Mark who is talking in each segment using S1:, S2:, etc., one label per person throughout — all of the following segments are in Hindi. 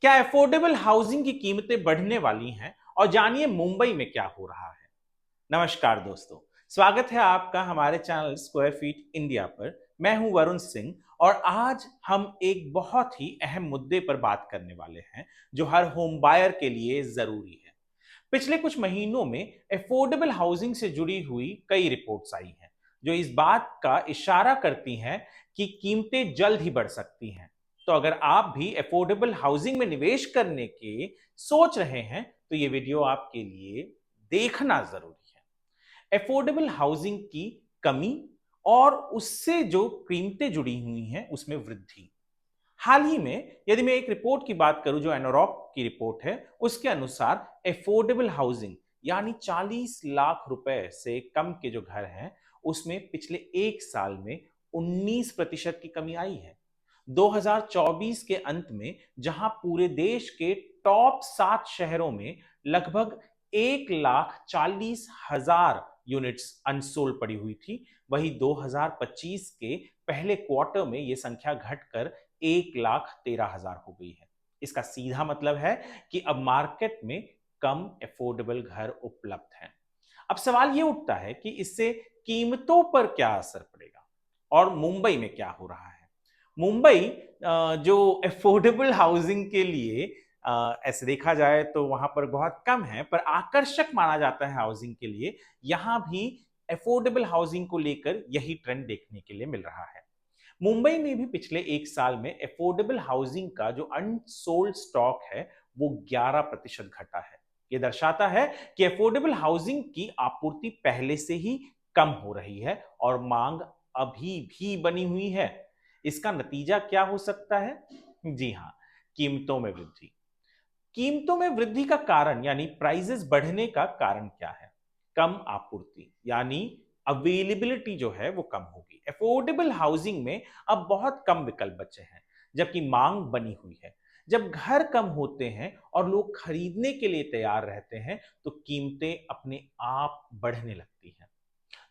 S1: क्या अफोर्डेबल हाउसिंग की कीमतें बढ़ने वाली हैं? और जानिए मुंबई में क्या हो रहा है। नमस्कार दोस्तों, स्वागत है आपका हमारे चैनल स्क्वायर फीट इंडिया पर। मैं हूं वरुण सिंह और आज हम एक बहुत ही अहम मुद्दे पर बात करने वाले हैं जो हर होम बायर के लिए जरूरी है। पिछले कुछ महीनों में अफोर्डेबल हाउसिंग से जुड़ी हुई कई रिपोर्ट्स आई हैं जो इस बात का इशारा करती हैं कि कीमतें जल्द ही बढ़ सकती हैं। तो अगर आप भी अफोर्डेबल हाउसिंग में निवेश करने के सोच रहे हैं तो ये वीडियो आपके लिए देखना जरूरी है। अफोर्डेबल हाउसिंग की कमी और उससे जो कीमतें जुड़ी हुई हैं उसमें वृद्धि। हाल ही में यदि मैं एक रिपोर्ट की बात करूं जो एनोरॉक की रिपोर्ट है, उसके अनुसार अफोर्डेबल हाउसिंग यानी 40 लाख रुपए से कम के जो घर हैं उसमें पिछले एक साल में 19% की कमी आई है। 2024 के अंत में जहां पूरे देश के टॉप 7 शहरों में लगभग 1,40,000 यूनिट्स अनसोल्ड पड़ी हुई थी, वही 2025 के पहले क्वार्टर में यह संख्या घटकर 1,13,000 हो गई है। इसका सीधा मतलब है कि अब मार्केट में कम अफोर्डेबल घर उपलब्ध हैं। अब सवाल यह उठता है कि इससे कीमतों पर क्या असर पड़ेगा और मुंबई में क्या हो रहा है। मुंबई जो अफोर्डेबल हाउसिंग के लिए ऐसे देखा जाए तो वहां पर बहुत कम है, पर आकर्षक माना जाता है हाउसिंग के लिए। यहां भी अफोर्डेबल हाउसिंग को लेकर यही ट्रेंड देखने के लिए मिल रहा है। मुंबई में भी पिछले एक साल में अफोर्डेबल हाउसिंग का जो अनसोल्ड स्टॉक है वो 11% घटा है। ये दर्शाता है कि अफोर्डेबल हाउसिंग की आपूर्ति पहले से ही कम हो रही है और मांग अभी भी बनी हुई है। इसका नतीजा क्या हो सकता है? जी हां, कीमतों में वृद्धि। कीमतों में वृद्धि का कारण यानी प्राइसेस बढ़ने का कारण क्या है? कम आपूर्ति यानी अवेलेबिलिटी जो है वो कम होगी। अफोर्डेबल हाउसिंग में अब बहुत कम विकल्प बचे हैं जबकि मांग बनी हुई है। जब घर कम होते हैं और लोग खरीदने के लिए तैयार रहते हैं तो कीमतें अपने आप बढ़ने लगती हैं।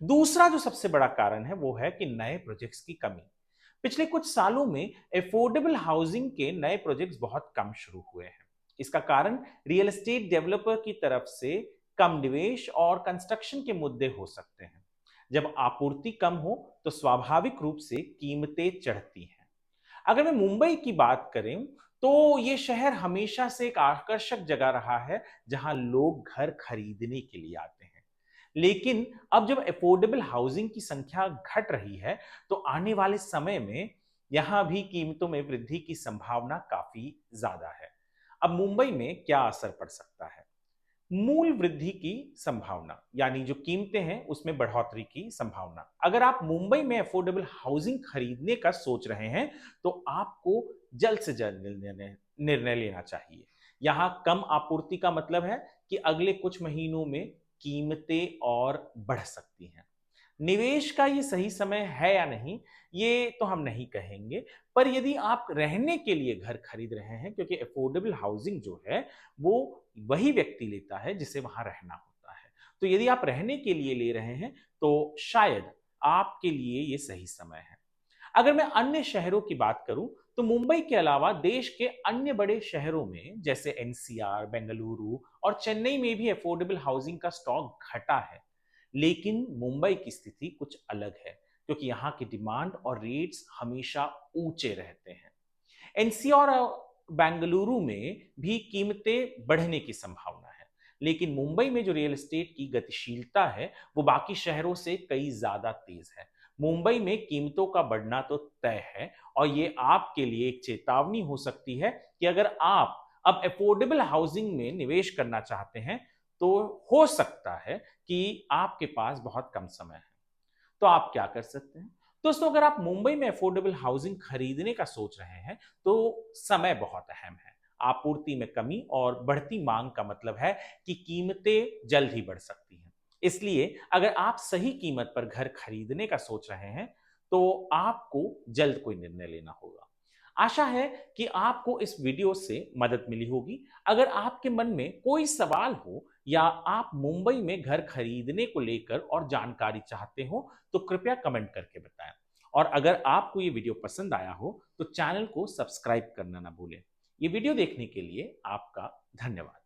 S1: दूसरा जो सबसे बड़ा कारण है वो है कि नए प्रोजेक्ट्स की कमी। पिछले कुछ सालों में अफोर्डेबल हाउसिंग के नए प्रोजेक्ट्स बहुत कम शुरू हुए हैं। इसका कारण रियल एस्टेट डेवलपर की तरफ से कम निवेश और कंस्ट्रक्शन के मुद्दे हो सकते हैं। जब आपूर्ति कम हो तो स्वाभाविक रूप से कीमतें चढ़ती हैं। अगर मैं मुंबई की बात करें तो ये शहर हमेशा से एक आकर्षक जगह रहा है जहां लोग घर खरीदने के लिए आते हैं। लेकिन अब जब अफोर्डेबल हाउसिंग की संख्या घट रही है तो आने वाले समय में यहां भी कीमतों में वृद्धि की संभावना काफी ज्यादा है। अब मुंबई में क्या असर पड़ सकता है? मूल वृद्धि की संभावना यानी जो कीमतें हैं उसमें बढ़ोतरी की संभावना। अगर आप मुंबई में अफोर्डेबल हाउसिंग खरीदने का सोच रहे हैं तो आपको जल्द से जल्द निर्णय लेना चाहिए। यहां कम आपूर्ति का मतलब है कि अगले कुछ महीनों में कीमतें और बढ़ सकती हैं। निवेश का ये सही समय है या नहीं, ये तो हम नहीं कहेंगे, पर यदि आप रहने के लिए घर खरीद रहे हैं, क्योंकि अफोर्डेबल हाउसिंग जो है वो वही व्यक्ति लेता है जिसे वहां रहना होता है। तो यदि आप रहने के लिए ले रहे हैं तो शायद आपके लिए ये सही समय है। अगर मैं अन्य शहरों की बात करूं तो मुंबई के अलावा देश के अन्य बड़े शहरों में जैसे एनसीआर, बेंगलुरु और चेन्नई में भी अफोर्डेबल हाउसिंग का स्टॉक घटा है। लेकिन मुंबई की स्थिति कुछ अलग है क्योंकि यहाँ की डिमांड और रेट्स हमेशा ऊंचे रहते हैं। एनसीआर और बेंगलुरु में भी कीमतें बढ़ने की संभावना है, लेकिन मुंबई में जो रियल एस्टेट की गतिशीलता है वो बाकी शहरों से कई ज्यादा तेज है। मुंबई में कीमतों का बढ़ना तो तय है और ये आपके लिए एक चेतावनी हो सकती है कि अगर आप अब अफोर्डेबल हाउसिंग में निवेश करना चाहते हैं तो हो सकता है कि आपके पास बहुत कम समय है। तो आप क्या कर सकते हैं? दोस्तों, अगर आप मुंबई में अफोर्डेबल हाउसिंग खरीदने का सोच रहे हैं तो समय बहुत अहम है। आपूर्ति में कमी और बढ़ती मांग का मतलब है कि कीमतें जल्द ही बढ़ सकती हैं। इसलिए अगर आप सही कीमत पर घर खरीदने का सोच रहे हैं तो आपको जल्द कोई निर्णय लेना होगा। आशा है कि आपको इस वीडियो से मदद मिली होगी। अगर आपके मन में कोई सवाल हो या आप मुंबई में घर खरीदने को लेकर और जानकारी चाहते हो तो कृपया कमेंट करके बताएं। और अगर आपको ये वीडियो पसंद आया हो तो चैनल को सब्सक्राइब करना ना भूलें। ये वीडियो देखने के लिए आपका धन्यवाद।